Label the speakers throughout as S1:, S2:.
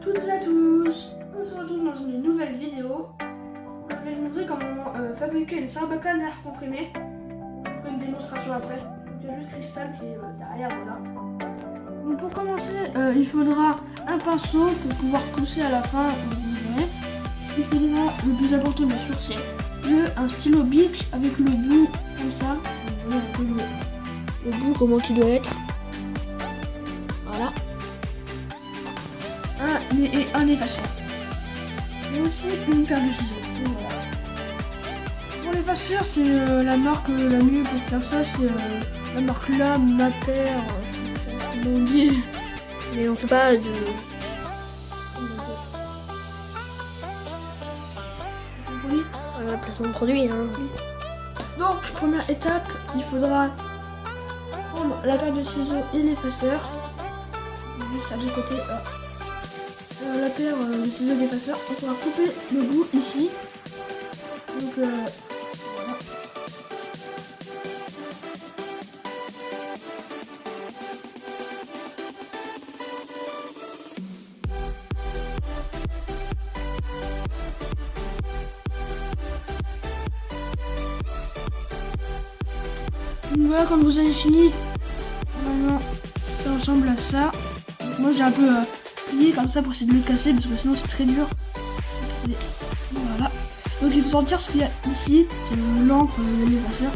S1: toutes et à tous, on se retrouve dans une nouvelle vidéo. Je vais vous montrer comment fabriquer une sarbacane à air comprimé. Je vous ferai une démonstration après. Il y a juste Cristal qui est derrière, voilà. Donc pour commencer, il faudra un pinceau pour pouvoir pousser à la fin. Il faudra, le plus important bien sûr, c'est un stylo bic avec le bout comme ça. Vous voyez un peu le bout comment il doit être. Voilà. Un effaceur. Et aussi une paire de ciseaux. Et voilà. Pour l'effaceur, c'est la marque la mieux pour faire ça, c'est la marque là, Mater, comment on dit.
S2: Mais on fait pas de... Voilà, placement de produit. Hein.
S1: Donc, première étape, il faudra prendre la paire de ciseaux et l'effaceur. Juste à deux côtés. La paire de ciseaux et l'effaceur. On pourra couper le bout ici. Donc, voilà. Donc voilà, quand vous avez fini, normalement ça ressemble à ça. Donc moi j'ai un peu plié comme ça pour essayer de le casser parce que sinon c'est très dur. Voilà. Donc il faut sortir ce qu'il y a ici, c'est l'encre, l'effaceur.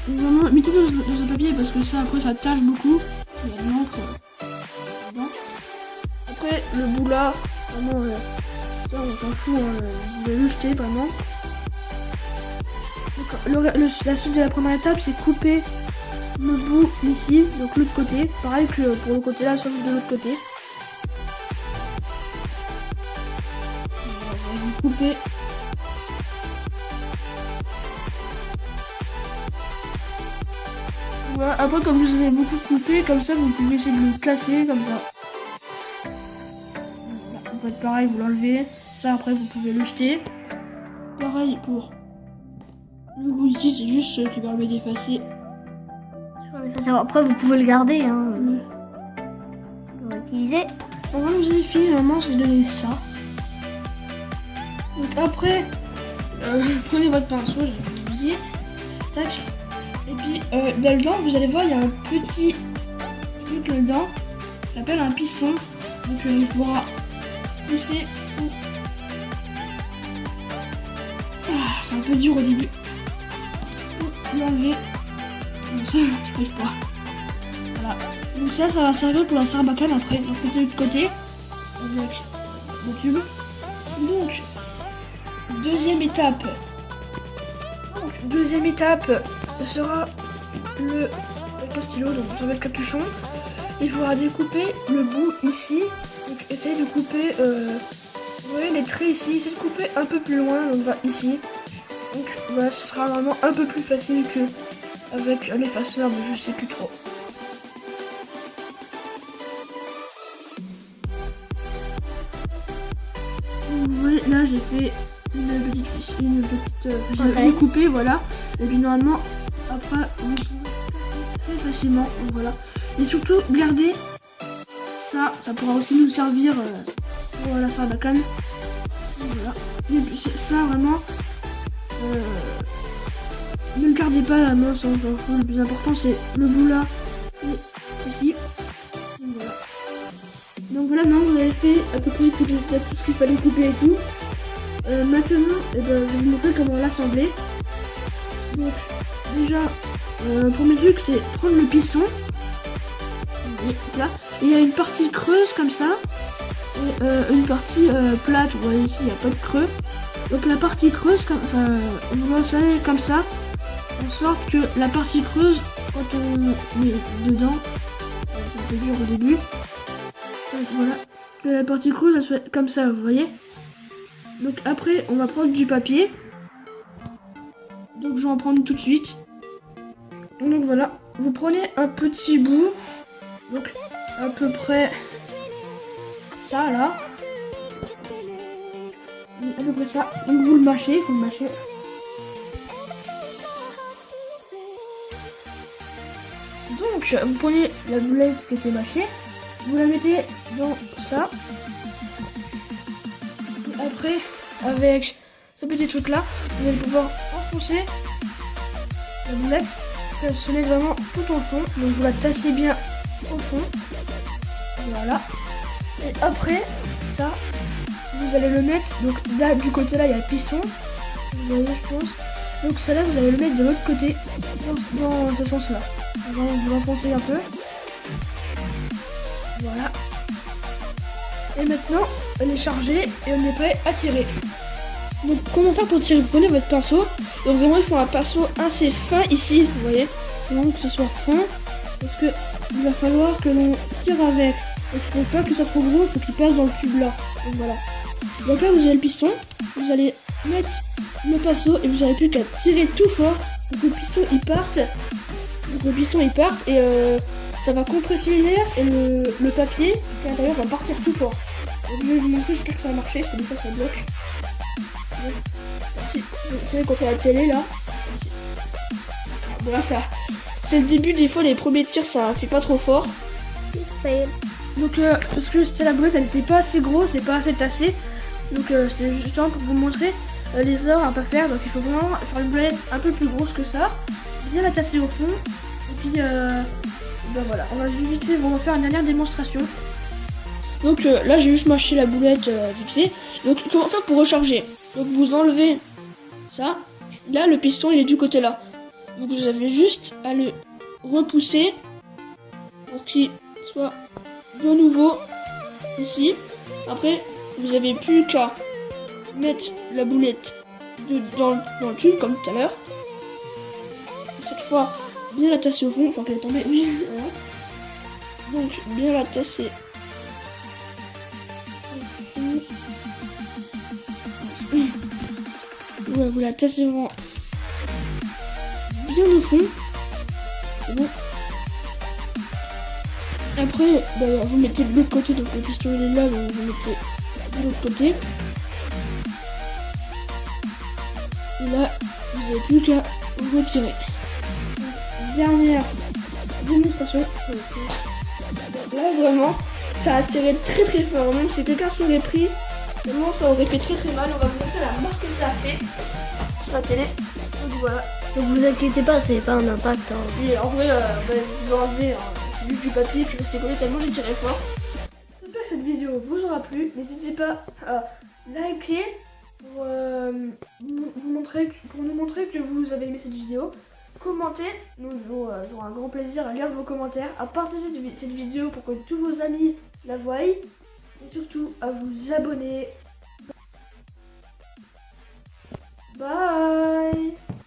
S1: Vraiment, mettez-le dans un papier parce que ça après ça tâche beaucoup. Il y a de l'encre dedans. Après le bout là, vraiment ça on s'en fout, hein, vous pouvez le jeter vraiment. La suite de la première étape, c'est couper le bout ici, donc l'autre côté. Pareil que pour le côté là, sauf de l'autre côté. Vous coupez. Voilà. Après, comme vous avez beaucoup coupé, comme ça, vous pouvez essayer de le casser, comme ça. Vous faites pareil, vous l'enlevez. Ça, après, vous pouvez le jeter. Pareil pour... Le bout ici, c'est juste ce qui permet d'effacer.
S2: Après, vous pouvez le garder. Hein. Vous l'utilisez.
S1: Bon, voilà, vous avez fini. Normalement, c'est donner ça. Donc après, prenez votre pinceau, je vais vous dire. Tac. Et puis, là-dedans, vous allez voir, il y a un petit truc là-dedans. Ça s'appelle un piston. Donc, il faudra pousser pour... Ah, c'est un peu dur au début. L'enlever. Ça, j'arrive pas. Voilà. Donc ça va servir pour la sarbacane après. Donc mettez de l'autre côté avec le tube. Donc deuxième étape. Sera le stylo. Donc vous avez le capuchon. Il faudra découper le bout ici. Donc essayez de couper. Vous voyez les traits ici. Essayez de couper un peu plus loin. Donc va ici. Donc voilà, ce sera vraiment un peu plus facile que avec l'effaceur, mais je sais plus trop. Vous voyez, là j'ai fait une petite j'ai coupé, voilà. Et puis normalement, après, vous pouvez très facilement, voilà. Et surtout, gardez ça, ça pourra aussi nous servir pour la sarbacane. Voilà. Et puis ça vraiment. Ne le gardez pas à la main, ça on s'en fout. Le plus important c'est le bout là et ici. Donc voilà. Donc voilà, maintenant vous avez fait à peu près tout ce qu'il fallait couper et tout. Maintenant, je vais vous montrer comment l'assembler. Donc déjà, le premier truc c'est prendre le piston. Et là, il y a une partie creuse comme ça. Et une partie plate. Vous voyez ici, il n'y a pas de creux. Donc la partie creuse, vous l'installez comme ça, en sorte que la partie creuse, quand on met dedans, c'est un peu dur au début, donc voilà, que la partie creuse elle soit comme ça, vous voyez. Donc après on va prendre du papier, donc je vais en prendre tout de suite. Donc voilà, vous prenez un petit bout, donc à peu près ça là. À peu près ça, donc vous le mâchez, il faut le mâcher. Donc vous prenez la boulette qui était mâchée, vous la mettez dans ça. Et après, avec ce petit truc là, vous allez pouvoir enfoncer la boulette. Elle se met vraiment tout au fond. Donc vous la tassez bien au fond. Voilà. Et après, ça, vous allez le mettre. Donc là, du côté là, il y a le piston. Vous voyez, je pense. Donc ça là, vous allez le mettre de l'autre côté, dans ce sens-là. Vous l'enfoncez un peu. Voilà. Et maintenant, elle est chargée et on est prêt à tirer. Donc comment faire pour tirer? Vous prenez votre pinceau. Donc vraiment, il faut un pinceau assez fin ici, vous voyez. Vraiment que ce soit fin. Parce que il va falloir que l'on tire avec. Donc il ne faut pas que ce soit trop gros, il faut qu'il passe dans le tube là. Donc voilà. Donc là, vous avez le piston. Vous allez mettre le pinceau et vous n'avez plus qu'à tirer tout fort. Donc le piston il parte. Et ça va compresser l'air et le papier qui est à l'intérieur va partir tout fort. Donc, je vais vous montrer, j'espère que ça va marcher parce que des fois ça bloque. Vous savez quand on fait la télé là. Voilà, ça. C'est le début, des fois les premiers tirs ça fait pas trop fort. Donc parce que la boulette elle était pas assez grosse et pas assez tassée. Donc c'était justement pour vous montrer les erreurs à pas faire. Donc il faut vraiment faire une boulette un peu plus grosse que ça. Bien la tasser au fond. Et puis ben voilà, on va vite fait vraiment faire une dernière démonstration. Donc là j'ai juste mâché la boulette vite fait. Donc comment faire pour recharger? Donc vous enlevez ça. Là le piston il est du côté là. Donc vous avez juste à le repousser pour qu'il soit de nouveau ici. Après vous avez plus qu'à mettre la boulette dans le tube comme tout à l'heure. Cette fois bien la tasser au fond, enfin qu'elle est tombée. Oui, voilà. Donc bien la tasser. Ouais, vous la tassez vraiment bien au fond. Bon. Après, bah, vous mettez de l'autre côté, donc le piston il est là, donc vous mettez de l'autre côté. Et là, vous n'avez plus qu'à vous retirer. Dernière démonstration. Là vraiment, ça a tiré très très fort. Même si quelqu'un s'aurait pris, vraiment ça aurait fait très très mal. On va vous montrer la marque que ça a fait sur la télé. Donc voilà.
S2: Donc vous inquiétez pas, c'est pas un impact. Hein.
S1: Et en vrai, vous enlevez juste du papier puis restez collé tellement j'ai tiré fort. J'espère que cette vidéo vous aura plu. N'hésitez pas à liker pour nous montrer que vous avez aimé cette vidéo. Commentez, nous aurons un grand plaisir à lire vos commentaires, à partager cette vidéo pour que tous vos amis la voient et surtout à vous abonner.